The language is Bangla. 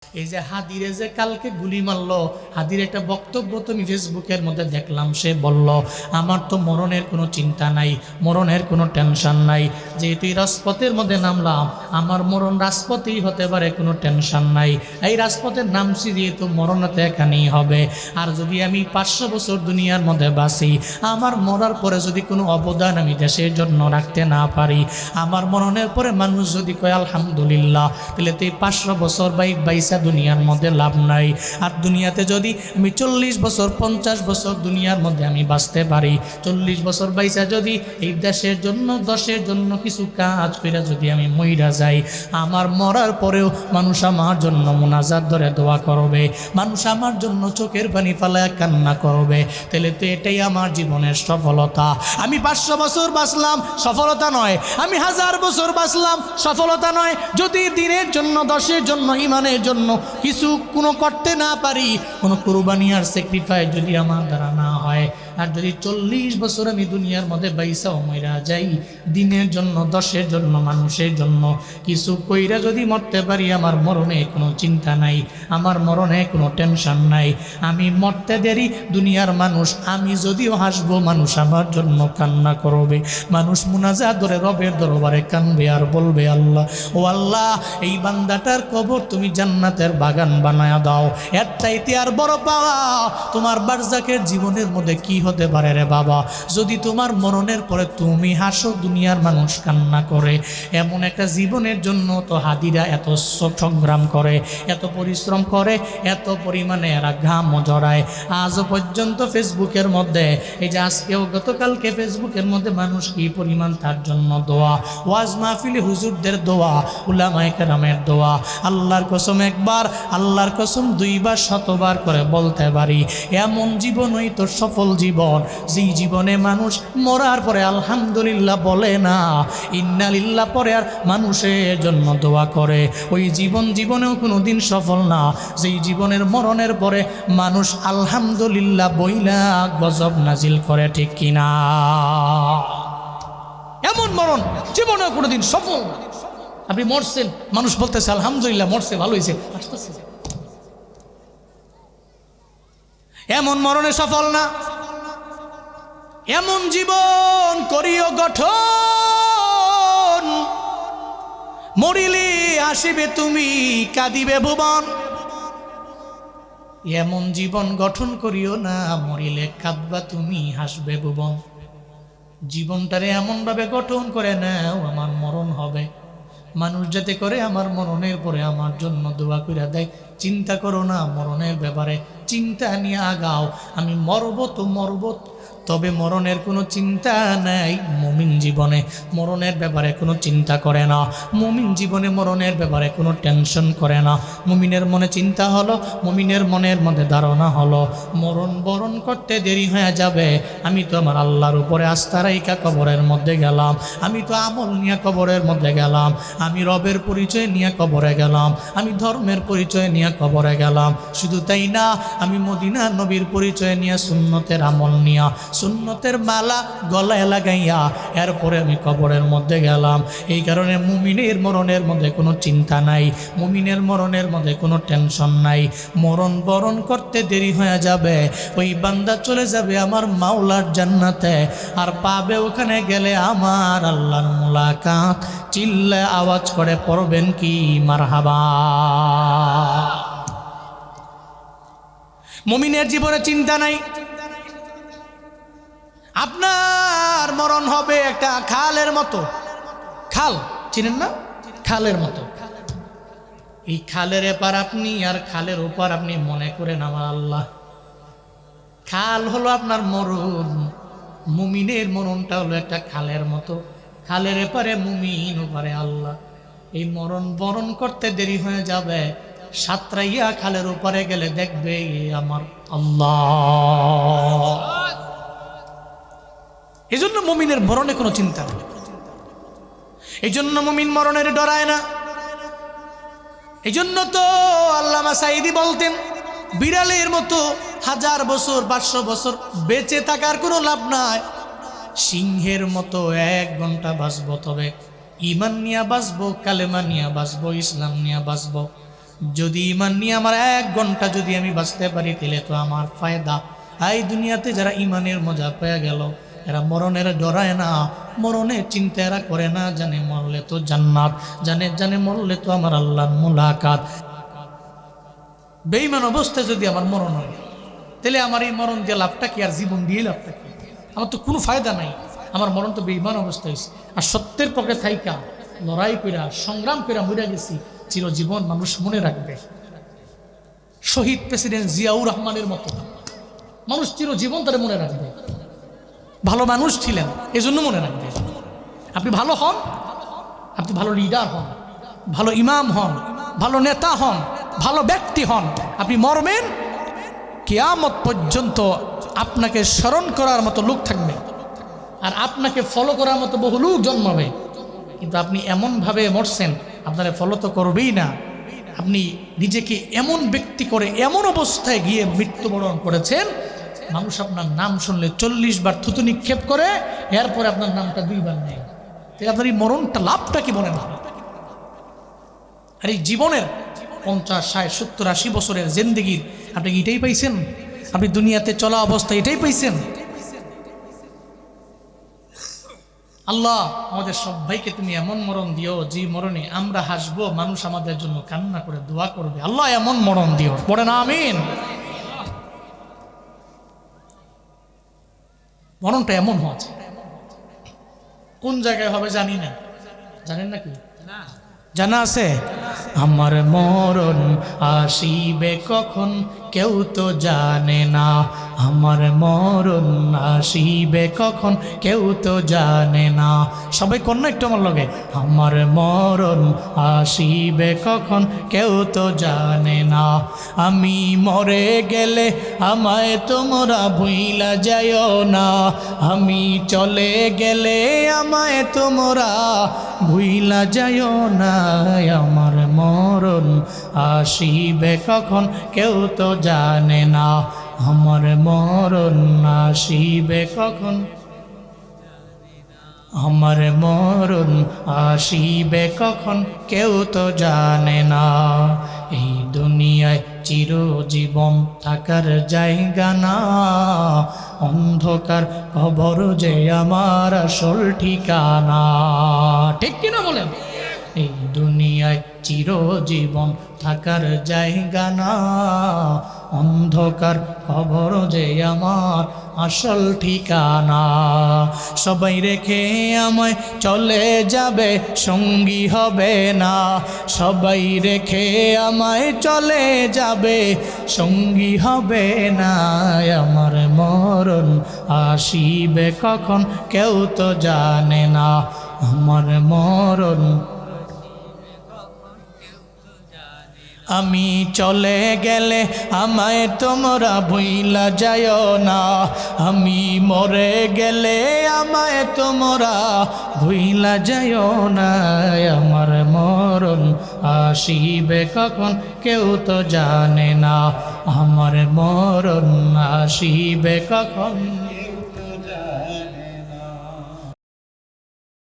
এই যে হাদিরে যে কালকে গুলি মারলো, হাদির একটা বক্তব্য তুমি ফেসবুকের মধ্যে দেখলাম, সে বলল আমার তো মরণের কোনো চিন্তা নাই, মরণের কোনো টেনশন নাই, যেহেতু এই রাজপথের মধ্যে নামলাম আমার মরণ রাজপথেই হতে পারে, কোনো টেনশন নাই। এই রাজপথের নামছি যেহেতু মরণ তো এখানেই হবে। আর যদি আমি 500 বছর দুনিয়ার মধ্যে বাঁচি, আমার মরার পরে যদি কোনো অবদান আমি দেশের জন্য রাখতে না পারি, আমার মরণের পরে মানুষ যদি কয় আলহামদুলিল্লাহ, তাহলে তো এই 500 বছর বাইসা দুনিয়ার মধ্যে লাভ নাই। আর দুনিয়াতে যদি আমি 40 বছর 50 বছর দুনিয়ার মধ্যে আমি বাঁচতে পারি, 40 বছর বাইসা যদি এই দেশের জন্য দশের জন্য কিছু কাজ করে যদি আমি মইরা যাই, আমার মরার পরেও মানুষ আমার জন্য মুনাজাত ধরে দোয়া করবে, মানুষ আমার জন্য চোখের পানি ফালায় কান্না করবে, তাহলে তো এটাই আমার জীবনের সফলতা। আমি 500 বছর বাঁচলাম সফলতা নয়, আমি 1000 বছর বাঁচলাম সফলতা নয়, যদি দিনের জন্য দশের জন্য ইমানের জন্য কিছু কোনো করতে না পারি, কোনো কুরবানি আর স্যাক্রিফাইস যদি আমার দ্বারা না হয়, আর যদি 40 বছর আমি দুনিয়ার মধ্যে বাইসাও মইরা যাই, দিনের জন্য দশের জন্য মানুষের জন্য কিছু কইরা যদি মরতে পারি, আমার মরণে কোনো চিন্তা নাই, আমার মরণে কোনো টেনশন নাই। আমি মরতে দেরি দুনিয়ার মানুষ, আমি যদিও হাসবো মানুষ আমার জন্য কান্না করবে, মানুষ মুনাজাত ধরে রবের দরবারে কানবে আর বলবে আল্লাহ, ও আল্লাহ এই বান্দাটার কবর তুমি জান্নাতের বাগান বানায়া দাও। এর চাইতে আর বড় পাওয়া তোমার বারজাকের জীবনের মধ্যে কি হতে পারে রে বাবা, যদি তোমার মরণের পরে তুমি হাসো দুনিয়ার মানুষ কান্না করে। এমন একটা জীবনের জন্য তো হাদিরা এত সংগ্রাম করে, এত পরিশ্রম করে, এত পরিমাণে এরা ঘাম জড়ায়। আজও পর্যন্ত ফেসবুকের মধ্যে, এই যে আজকেও গতকালকে ফেসবুকের মধ্যে মানুষ কি পরিমাণ তার জন্য দোয়া, ওয়াজ মাহফিলে হুজুরদের দোয়া, উলামায়ে কেরামের দোয়া। আল্লাহর কসম একবার, আল্লাহর কসম 2 বার 100 বার করে বলতে পারি, এমন জীবনই তো সফল জীবন, যেই জীবনে মানুষ মরার পরে আলহামদুলিল্লাহ বলে না, ইন্নালিল্লাহ পরে আর মানুষের জন্য দোয়া করে। ওই জীবনেও কোনো দিন সফল না, যেই জীবনের মরণের পরে মানুষ আলহামদুলিল্লাহ বইলা গজব নাজিল করে, ঠিক কিনা? এমন মরণ জীবনেও কোনোদিন সফল না। আপনি মরছেন, মানুষ বলতেছে আলহামদুলিল্লাহ মরছে, ভালো হয়েছে, এমন মরণে সফল না। এমন জীবন করিও গঠন, মরিলে আসিবে তুমি কাঁদিবে ভুবন। এমন জীবন গঠন করিও না, মরিলে কাঁদবা তুমি হাসবে ভুবন। জীবনটারে এমনভাবে গঠন করে নাও, আমার মরণ হবে, মানুষ যাতে করে আমার মরণের পরে আমার জন্য দোয়া কইরা দেয়। চিন্তা করো না মরণের ব্যাপারে, চিন্তা নিয়ে আগাও। আমি মরব তো মরব, তবে মরণের কোনো চিন্তা নাই। মুমিন জীবনে মরণের ব্যাপারে কোনো চিন্তা করে না, মুমিন জীবনে মরণের ব্যাপারে কোনো টেনশন করে না। মুমিনের মনে চিন্তা হলো, মুমিনের মনের মধ্যে ধারণা হলো মরণ বরণ করতে দেরি হয়ে যাবে, আমি তো আমার আল্লাহর উপরে আস্থা রাইখা কবরের মধ্যে গেলাম, আমি তো আমল নিয়ে কবরের মধ্যে গেলাম, আমি রবের পরিচয় নিয়ে কবরে গেলাম, আমি ধর্মের পরিচয় নিয়ে কবরে গেলাম। শুধু তাই না, আমি মদিনা নবীর পরিচয় নিয়ে, সুন্নতের আমল নিয়া, সুন্নতের মালা গলায় লাগাইয়া এরপরে আমি কবরের মধ্যে গেলাম। এই কারণে মুমিনের মরণের মধ্যে কোনো চিন্তা নাই, মুমিনের মরণের মধ্যে কোনো টেনশন নাই। মরণ বরণ করতে দেরি হয়ে যাবে, ওই বান্দা চলে যাবে আমার মাওলার জান্নাতে, আর পাবে ওখানে গেলে আমার আল্লাহর মুলাকাত। চিল্লা আওয়াজ করে পড়বেন কি মারহাবা। মুমিনের জীবনে চিন্তা নাই। আপনার মরণ হবে একটা খালের মতো, খাল চিনেন না, খালের মতো। এই খালের এপার আপনি আর খালের ওপার আপনি মনে করেন আমার আল্লাহ। খাল হলো আপনার মরণ, মুমিনের মরণটা হলো একটা খালের মতো, খালের এপারে মুমিন ওপারে আল্লাহ। এই মরণ বরণ করতে দেরি হয়ে যাবে, সাতরাইয়া খালের ওপারে গেলে দেখবে আমার আল্লাহ। এই জন্য মুমিনের মরণে কোনো চিন্তা নেই, এই জন্য মুমিন মরণের ডরায় না। এই জন্য তো আল্লামা সাঈদী বলতেন, বিড়ালের মতো 1000 বছর 500 বছর বেঁচে থাকার কোনো লাভ নাই, সিংহের মতো 1 ঘন্টা বাঁচবো, তবে ইমান নিয়ে বাঁচবো, কালেমা নিয়ে বাঁচবো, ইসলাম নিয়ে বাঁচবো। যদি ইমান নিয়ে আমার 1 ঘন্টা যদি আমি বাঁচতে পারি তাহলে তো আমার ফায়দা। এই দুনিয়াতে যারা ইমানের মজা পেয়ে গেল, এরা মরণের ডরায় না, মরণের চিন্তা এরা করে না, জানে মরলে তো জান্নাত, জানে মরলে তো আমার আল্লাহর মুলাকাত। বেঈমান অবস্থায় যদি আমার মরণ হয় তাহলে আমার এই মরণ দিয়ে লাভটা কি, আর জীবন দিয়ে লাভটা কি? আমার তো কোনো ফায়দা নাই। আমার মরণ তো বেঈমান অবস্থায় হয়েছে। আর সত্যের পক্ষে থাইকা লড়াই কইরা সংগ্রাম কইরা মরে গেছি, চিরজীবন মানুষ মনে রাখবে। শহীদ প্রেসিডেন্ট জিয়াউর রহমানের মতো মানুষ চিরজীবন তারা মনে রাখবে। ভালো মানুষ ছিলেন, এজন্য মনে রাখবে। আপনি ভালো হন, আপনি ভালো লিডার হন, ভালো ইমাম হন, ভালো নেতা হন, ভালো ব্যক্তি হন, আপনি মরবেন, কিয়ামত পর্যন্ত আপনাকে স্মরণ করার মতো লোক থাকবে, আর আপনাকে ফলো করার মতো বহু লোক জন্মাবে। কিন্তু আপনি এমনভাবে মরছেন, আপনারা ফলো তো করবেই না। আপনি নিজেকে এমন ব্যক্তি করে এমন অবস্থায় গিয়ে মৃত্যুবরণ করেছেন, মানুষ আপনার নাম শুনলে 40 বার থুতু নিক্ষেপ করে, এরপরে আপনার নামটা 2 বার নেয়। তাহলে আপনার এই মরণটা লাভটা কি বলেন? আর এই জীবনের 50, 60, 70, 80 বছরের জিন্দেগির আপনি এটাই পাইছেন? আপনি দুনিয়াতে চলা অবস্থা এটাই পাইছেন? আল্লাহ আমাদের সবাইকে তুমি এমন মরণ দিও যে মরণে আমরা হাসবো, মানুষ আমাদের জন্য কান্না করে দোয়া করবে। আল্লাহ এমন মরণ দিও, পড়ে না আমিন। মরণটা এমন হচ্ছে, কোন জায়গায় হবে জানি না। জানেন নাকি? জানা আছে? আমার মরণ আসিবে কখন কেউ তো জানে না, আমার মরণ আসিবে কখন কেউ তো জানে না। সবাই কন্যা একটু আমার লগে, আমার মরণ আসিবে কখন কেউ তো জানে না। আমি মরে গেলে আমায় তোমরা ভুইলা যাইও না, আমি চলে গেলে আমায় তোমরা ভুইলা যাইও না। আমার মরণ আসিবে কখন কেউ তো জানে না, আমার মরণ আসিবে কখন, আমার মরণ আসিবে কখন কেউ তো জানে না। এই দুনিয়ায় চিরজীবন থাকার জায়গা না, অন্ধকার কবর যে আমার আসল ঠিকানা। ঠিক কিনা বলেন? এই দুনিয়ায় চিরজীবন থাকার জায়গা না, অন্ধকার কবর যে আমার আসল ঠিকানা। সবাই রেখে আমায় চলে যাবে, সঙ্গী হবে না, সবাই রেখে আমায় চলে যাবে, সঙ্গী হবে না। আমার মরণ আসিবে কখন কেউ তো জানে না, আমার মরণ, আমি চলে গেলে আমায় তোমরা ভুইলা যাইও না, আমি মরে গেলে আমায় তোমরা ভুইলা যাইও না। আমার মরণ আসিবে কখন কেউ তো জানে না, আমার মরণ আসিবে কখন।